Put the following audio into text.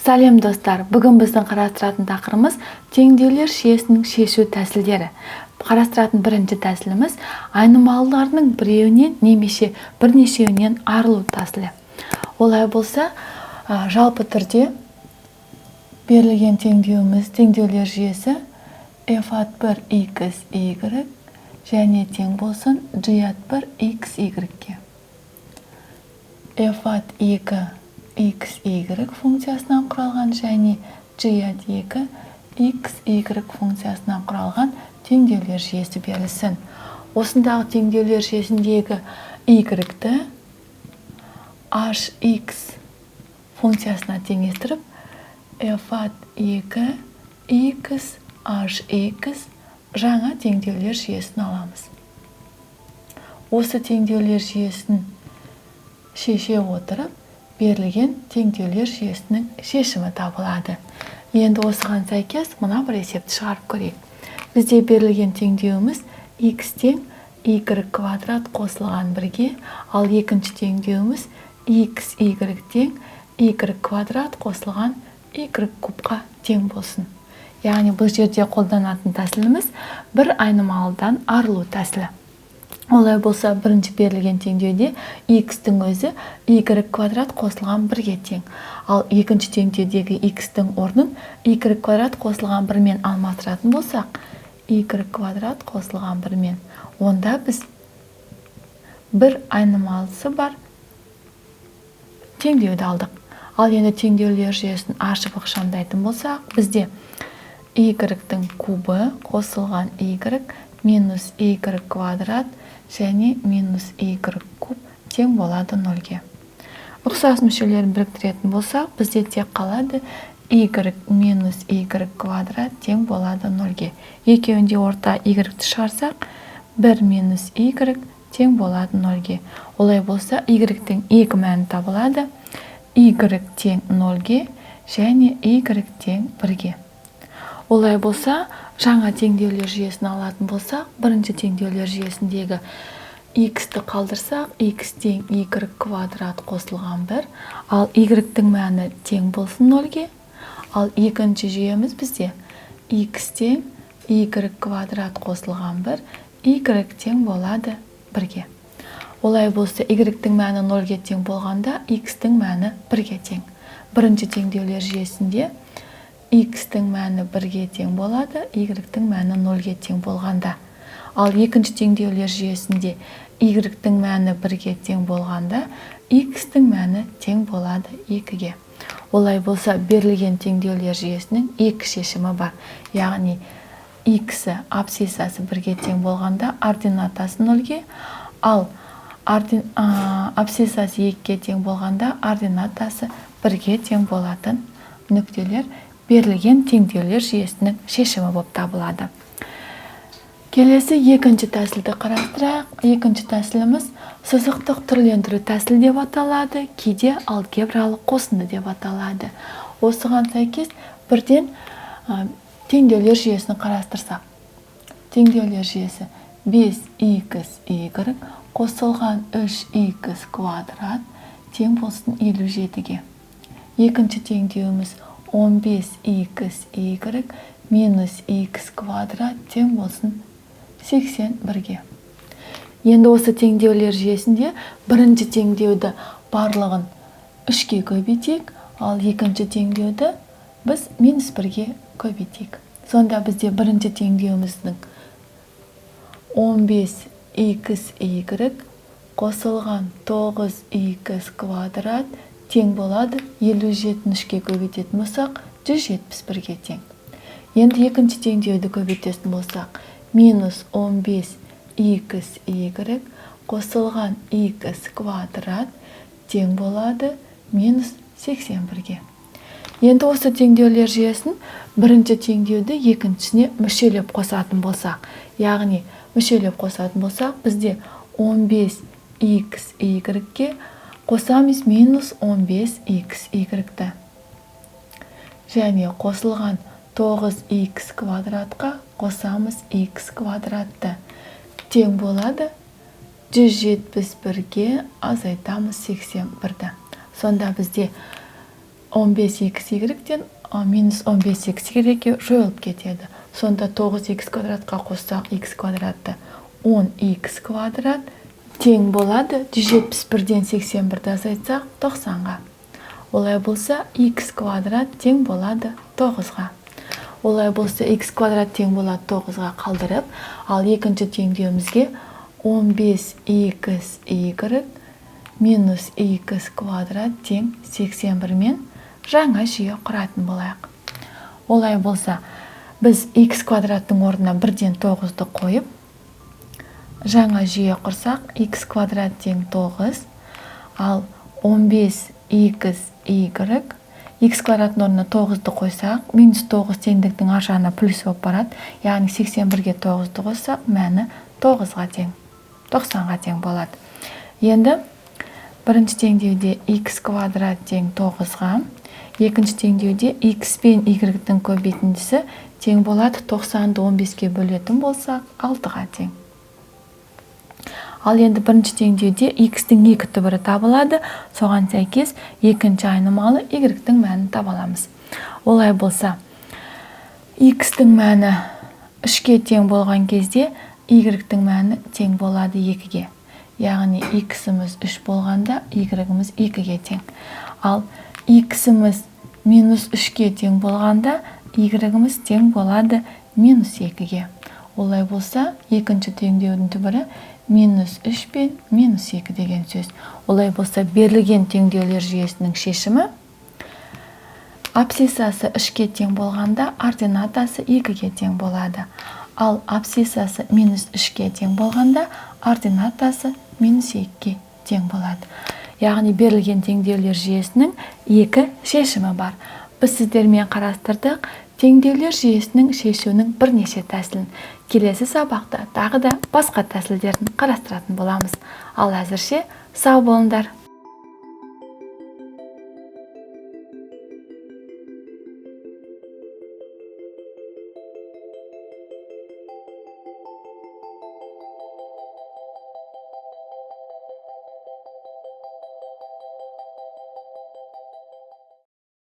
Сәлем достар, бүгін біздің қарастыратын тақырыбымыз теңдеулер жүйесінің шешу тәсілдері. Қарастыратын бірінші тәсіліміз айнымалылардың біреуінен немесе бірнешеуінен арылу тәсілі. Олай болса, жалпы түрде берілген теңдеуіміз теңдеулер жүйесі f(1 x y) және тең болсын g(1 x y)ге. f(2 x y) функциясынан құралған және g(2 x y) функциясынан құралған теңдеулер жүйесі берілсін. Осындағы теңдеулер жүйесіндегі y-ті hx функциясына теңестіріп, f(2 x hx) жаңа теңдеулер жүйесін аламыз. Осы теңдеулер жүйесін шеше отырып, берілген теңдеулер жүйесінің шешімі табылады. Енді осыған сәйкес мына бір есепті шығарып көрейік. Бізде берілген теңдеуіміз x тең y квадрат қосылған 1-ге, ал екінші теңдеуіміз x y тең y квадрат қосылған y кубқа тең болсын. Яғни бұл жерде қолданатын тәсіліміз бір айнымалыдан арылу тәсілі. Олай болса, бірінші берілген теңдеуде x-тің өзі y квадрат қосылған 1-ге тең. Ал екінші теңдеудегі x-тің орнын y квадрат қосылған 1-мен алмастыратын болсақ, y квадрат қосылған 1-мен. Онда біз бір айнымалысы бар теңдеуді алдық. Ал енді теңдеулер жүйесін ашып ықшамдайтын болсақ, бізде y-тің кубы қосылған y минус y квадрат және минус y куб тең болады 0-ге. Ұқсас мүшелерін біріктіретін болсақ, бізде тек қалады y минус y квадрат тең болады 0-ге. Екеуінде орта y-ті шығарсақ, 1 минус y тең болады 0-ге. Олай болса, y-тің екі мәні табылады, y тең 0-ге және y тең 1-ге. Олай болса, жаңа теңдеулер жүйесін алатын болсақ, бірінші теңдеулер жүйесіндегі x-ті қалдырсақ, x тең y квадрат қосылған 1, ал y-тің мәні тең болсын 0-ге. Ал екінші жүйеміз бізде x тең y квадрат қосылған 1, y тең болады 1-ге. Олай болса, y-тің мәні 0-ге тең болғанда, x-тің мәні 1-ге тең. Бірінші теңдеулер жүйесінде x-тің мәні 1-ге тең болады, y-тің мәні 0-ге тең болғанда. Ал екінші теңдеулер жүйесінде y-тің мәні 1-ге тең болғанда, x-тің мәні тең болады 2-ге. Олай болса, берілген теңдеулер жүйесінің екі шешімі бар. Яғни, x-і абсцисасы 1-ге тең болғанда, ординатасы 0-ге, ал абсцисасы 2-ге тең болғанда, ординатасы 1-ге тең болатын нүктелер берілген теңдеулер жүйесінің шешімі болып табылады. Келесі екінші тәсілді қарастырайық. Екінші тәсіліміз сызықтық түрлендіру тәсілі деп аталады, кейде алгебралық қосынды деп аталады. Осыған сәйкес бірден теңдеулер жүйесін қарастырсақ. Теңдеулер жүйесі 5xy қосылған 3x квадрат тең болсын 57-ге. Екінші теңдеуіміз 15xy минус x квадрат тең болсын 81-ге. Енді осы теңдеулер жүйесінде бірінші теңдеуді барлығын 3-ке көбейтейік, ал екінші теңдеуді біз минус 1-ге көбейтейік. Сонда бізде бірінші теңдеуіміздің 15xy қосылған 9x квадрат тең болады 57-ні 3-ке көбейтетін болсақ, 171-ге тең. Енді екінші теңдеуді көбейтетін болсақ, минус 15xy қосылған x квадрат тең болады минус 81-ге. Енді осы теңдеулер жүйесін бірінші теңдеуді екіншісіне мүшелеп қосатын болсақ, яғни мүшелеп қосатын болсақ, бізде 15xy-ге қосамыз минус 15xy-ті. Және қосылған 9x квадратқа қосамыз x квадратты. Тең болады 171-ге азайтамыз 81-ді. Сонда бізде 15x y-тен минус 15x y жойылып кетеді. Сонда 9x квадратқа қоссақ x квадратты 10x квадрат тең болады 171-ден 81-ді азайтсақ 90-ға. Олай болса x квадрат тең болады 9-ға. Олай болса x квадрат тең болады 9-ға қалдырып, ал екінші теңдеуімізге 15x y минус x квадрат тең 81 мен жаңа жүйе құратын болайық. Олай болса, біз x квадраттың орнына 1-ден 9-ды қойып, жаңа жүйе құрсақ x квадрат тең 9, ал 15x y x квадраттың орнына 9-ды қойсақ, минус 9 теңдіктің ар жағына плюс болып барады. Яғни 81-ге 9-ды қоссақ, мәні 9-ға тең, 90-ға тең болады. Енді бірінші теңдеуде x квадрат тең 9-ға, екінші теңдеуде x пен y-тің көбейтіндісі тең болады 90-ды 15-ке бөлетін болсақ 6-ға тең. Ал енді бірінші теңдеуде x-тің 2 түбірі табылады, соған сәйкес екінші айнымалы y-тің мәнін таба аламыз. Олай болса, x-тің мәні 3-ке тең болған кезде y-тің мәні тең болады 2-ге. Яғни x-іміз 3 болғанда y-іміз 2-ге тең. Ал x-іміз минус 3-ке тең болғанда y-іміз тең болады минус 2-ге. Олай болса, екінші теңдеудің түбірі минус 3 пен минус 2 деген сөз. Олай болса, берілген теңдеулер жүйесінің шешімі абсцисасы 3-ке тең болғанда ординатасы 2-ге тең болады. Ал абсцисасы минус 3-ке тең болғанда ординатасы минус 2-ге тең болады. Яғни берілген теңдеулер жүйесінің 2 шешімі бар. Біз сіздермен қарастырдық теңдеулер жүйесінің шешуінің бірнеше тәсілін. Келесі сабақта тағы да басқа тәсілдерін қарастыратын боламыз. Ал әзірше сау болыңдар.